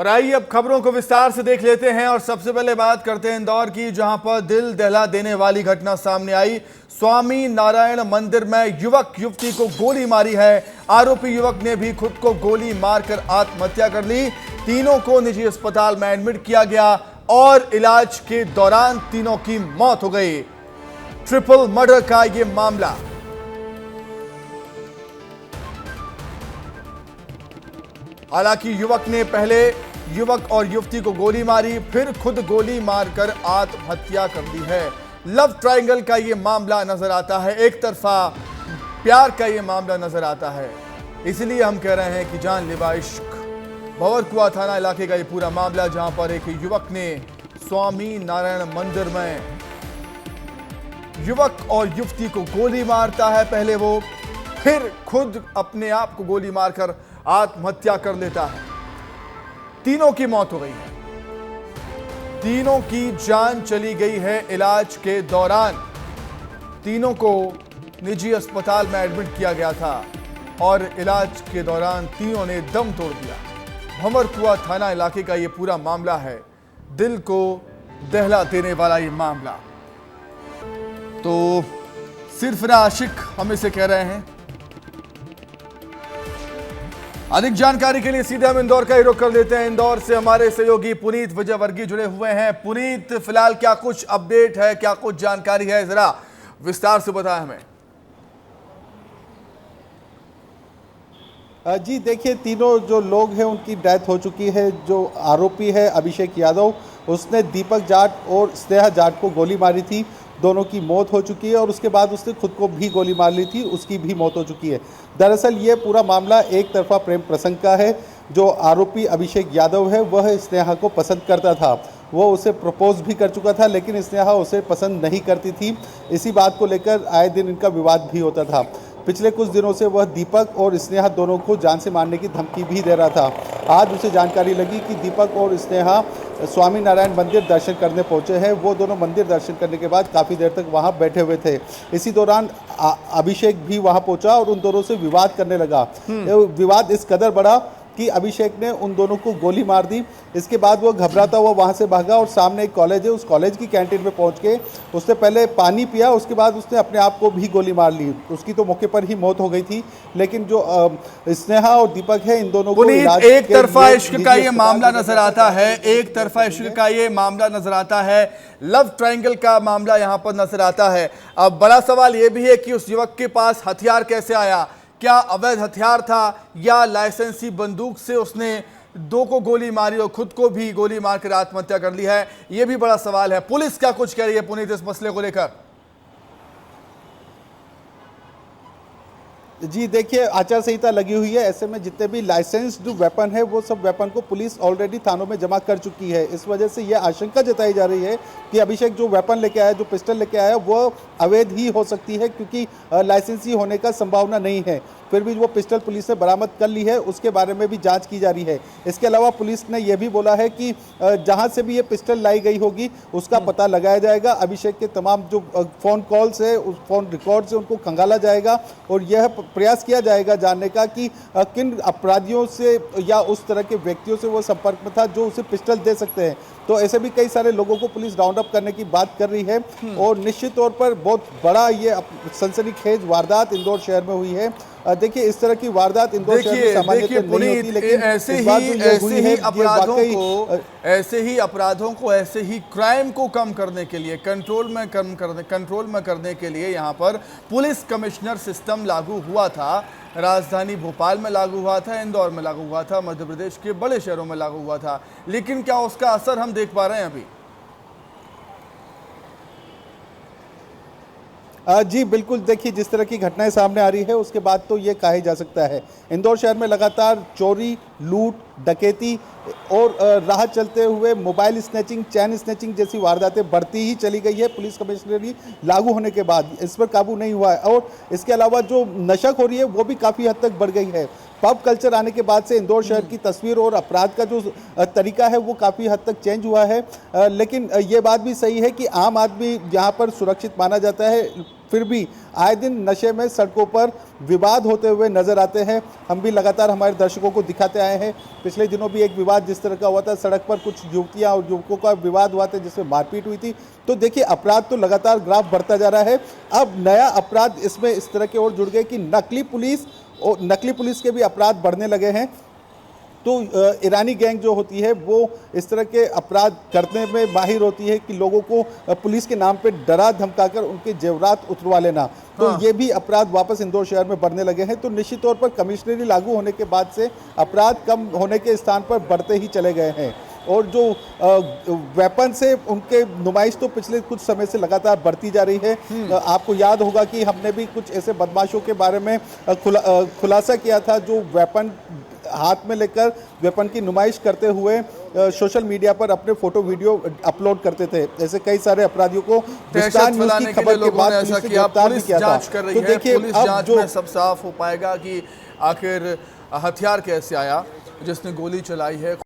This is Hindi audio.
और आइए अब खबरों को विस्तार से देख लेते हैं और सबसे पहले बात करते हैं इंदौर की, जहां पर दिल दहला देने वाली घटना सामने आई। स्वामी नारायण मंदिर में युवक युवती को गोली मारी है। आरोपी युवक ने भी खुद को गोली मारकर आत्महत्या कर ली। तीनों को निजी अस्पताल में एडमिट किया गया और इलाज के दौरान तीनों की मौत हो गई। ट्रिपल मर्डर का यह मामला। हालांकि युवक ने पहले युवक और युवती को गोली मारी, फिर खुद गोली मारकर आत्महत्या कर ली है। लव ट्रायंगल का यह मामला नजर आता है, एक तरफा प्यार का यह मामला नजर आता है। इसलिए हम कह रहे हैं कि जानलेवा इश्क। भंवरकुआ थाना इलाके का यह पूरा मामला, जहां पर एक युवक ने स्वामी नारायण मंदिर में युवक और युवती को गोली मारता है पहले वो, फिर खुद अपने आप को गोली मारकर आत्महत्या कर लेता है। तीनों की मौत हो गई है, तीनों की जान चली गई है इलाज के दौरान। तीनों को निजी अस्पताल में एडमिट किया गया था और इलाज के दौरान तीनों ने दम तोड़ दिया। भंवरकुआ थाना इलाके का यह पूरा मामला है, दिल को दहला देने वाला यह मामला। तो सिर्फ आशिक हम इसे कह रहे हैं। अधिक जानकारी के लिए सीधे हम इंदौर का ही रुख कर लेते हैं। इंदौर से हमारे सहयोगी पुनीत विजयवर्गीय जुड़े हुए हैं। पुनीत, फिलहाल क्या कुछ अपडेट है, क्या कुछ जानकारी है, जरा विस्तार से बताएं हमें। जी देखिए, तीनों जो लोग हैं उनकी डेथ हो चुकी है। जो आरोपी है अभिषेक यादव, उसने दीपक जाट और स्नेहा जाट को गोली मारी थी। दोनों की मौत हो चुकी है और उसके बाद उसने खुद को भी गोली मार ली थी, उसकी भी मौत हो चुकी है। दरअसल ये पूरा मामला एक तरफा प्रेम प्रसंग का है। जो आरोपी अभिषेक यादव है वह स्नेहा को पसंद करता था, वो उसे प्रपोज भी कर चुका था, लेकिन स्नेहा उसे पसंद नहीं करती थी। इसी बात को लेकर आए दिन इनका विवाद भी होता था। पिछले कुछ दिनों से वह दीपक और स्नेहा दोनों को जान से मारने की धमकी भी दे रहा था। आज उसे जानकारी लगी कि दीपक और स्नेहा स्वामी नारायण मंदिर दर्शन करने पहुंचे हैं। वो दोनों मंदिर दर्शन करने के बाद काफ़ी देर तक वहां बैठे हुए थे। इसी दौरान अभिषेक भी वहां पहुंचा और उन दोनों से विवाद करने लगा। विवाद इस कदर बढ़ा कि अभिषेक ने उन दोनों को गोली मार दी। इसके बाद वो घबराता हुआ वहाँ से भागा और सामने एक कॉलेज है, उस कॉलेज की कैंटीन में पहुँच के उसने पहले पानी पिया, उसके बाद उसने अपने आप को भी गोली मार ली। उसकी तो मौके पर ही मौत हो गई थी। लेकिन जो स्नेहा और दीपक है, इन दोनों को एक तरफा इश्क का ये मामला नजर आता है, एक तरफा इश्क का ये मामला नजर आता है, लव ट्रायंगल का मामला यहाँ पर नजर आता है। अब बड़ा सवाल ये भी है कि उस युवक के पास हथियार कैसे आया? क्या अवैध हथियार था या लाइसेंसी बंदूक से उसने दो को गोली मारी और खुद को भी गोली मारकर आत्महत्या कर ली है? यह भी बड़ा सवाल है। पुलिस क्या कुछ कह रही है पुनीत इस मसले को लेकर? जी देखिए, आचार संहिता लगी हुई है। ऐसे में जितने भी लाइसेंस्ड वेपन है वो सब वेपन को पुलिस ऑलरेडी थानों में जमा कर चुकी है। इस वजह से यह आशंका जताई जा रही है कि अभिषेक जो वेपन लेके आया, जो पिस्टल लेके आया, वो अवैध ही हो सकती है, क्योंकि लाइसेंसी होने का संभावना नहीं है। फिर भी वो पिस्टल पुलिस ने बरामद कर ली है, उसके बारे में भी जांच की जा रही है। इसके अलावा पुलिस ने यह भी बोला है कि जहां से भी ये पिस्टल लाई गई होगी उसका पता लगाया जाएगा। अभिषेक के तमाम जो फ़ोन कॉल्स है, उस फ़ोन रिकॉर्ड से उनको खंगाला जाएगा और यह प्रयास किया जाएगा जानने का कि किन अपराधियों से या उस तरह के व्यक्तियों से वो संपर्क में था जो उसे पिस्टल दे सकते हैं। तो ऐसे भी कई सारे लोगों को पुलिस राउंड अप करने की बात कर रही है और निश्चित तौर पर बहुत बड़ा ये सनसनीखेज वारदात इंदौर शहर में हुई है। देखिए, इस तरह की वारदात इंदौर शहर में सामान्यतः नहीं होती, लेकिन ऐसे ही अपराधों को ऐसे ही क्राइम को कम करने के लिए, कंट्रोल में करने के लिए यहाँ पर पुलिस कमिश्नर सिस्टम लागू हुआ था। राजधानी भोपाल में लागू हुआ था, इंदौर में लागू हुआ था, मध्य प्रदेश के बड़े शहरों में लागू हुआ था। लेकिन क्या उसका असर हम देख पा रहे हैं अभी? जी बिल्कुल, देखिए जिस तरह की घटनाएं सामने आ रही है उसके बाद तो ये कहा ही जा सकता है। इंदौर शहर में लगातार चोरी, लूट, डकैती और राह चलते हुए मोबाइल स्नैचिंग, चैन स्नैचिंग जैसी वारदातें बढ़ती ही चली गई है। पुलिस कमिश्नरी लागू होने के बाद इस पर काबू नहीं हुआ है और इसके अलावा जो नशाखोरी है वो भी काफ़ी हद तक बढ़ गई है। पब कल्चर आने के बाद से इंदौर शहर की तस्वीर और अपराध का जो तरीका है वो काफ़ी हद तक चेंज हुआ है। लेकिन ये बात भी सही है कि आम आदमी यहाँ पर सुरक्षित माना जाता है। फिर भी आए दिन नशे में सड़कों पर विवाद होते हुए नजर आते हैं। हम भी लगातार हमारे दर्शकों को दिखाते आए हैं। पिछले दिनों भी एक विवाद जिस तरह का हुआ था, सड़क पर कुछ युवतियां और युवकों का विवाद हुआ था जिसमें मारपीट हुई थी। तो देखिए, अपराध तो लगातार ग्राफ बढ़ता जा रहा है। अब नया अपराध इसमें इस तरह के और जुड़ गए कि नकली पुलिस के भी अपराध बढ़ने लगे हैं। तो ईरानी गैंग जो होती है वो इस तरह के अपराध करने में माहिर होती है कि लोगों को पुलिस के नाम पे डरा धमकाकर उनके जेवरात उतरवा लेना। तो ये भी अपराध वापस इंदौर शहर में बढ़ने लगे हैं। तो निश्चित तौर पर कमिश्नरी लागू होने के बाद से अपराध कम होने के स्थान पर बढ़ते ही चले गए हैं। और जो वेपन से उनके नुमाइश तो पिछले कुछ समय से लगातार बढ़ती जा रही है। आपको याद होगा कि हमने भी कुछ ऐसे बदमाशों के बारे में खुलासा किया था जो वेपन हाथ में लेकर वेपन की नुमाइश करते हुए सोशल मीडिया पर अपने फोटो वीडियो अपलोड करते थे। ऐसे कई सारे अपराधियों को विस्तार न्यूज़ की खबर के बाद पुलिस ने गिरफ्तार भी किया था। तो देखिए, अब जो सब साफ हो पाएगा कि आखिर हथियार कैसे आया जिसने गोली चलाई है।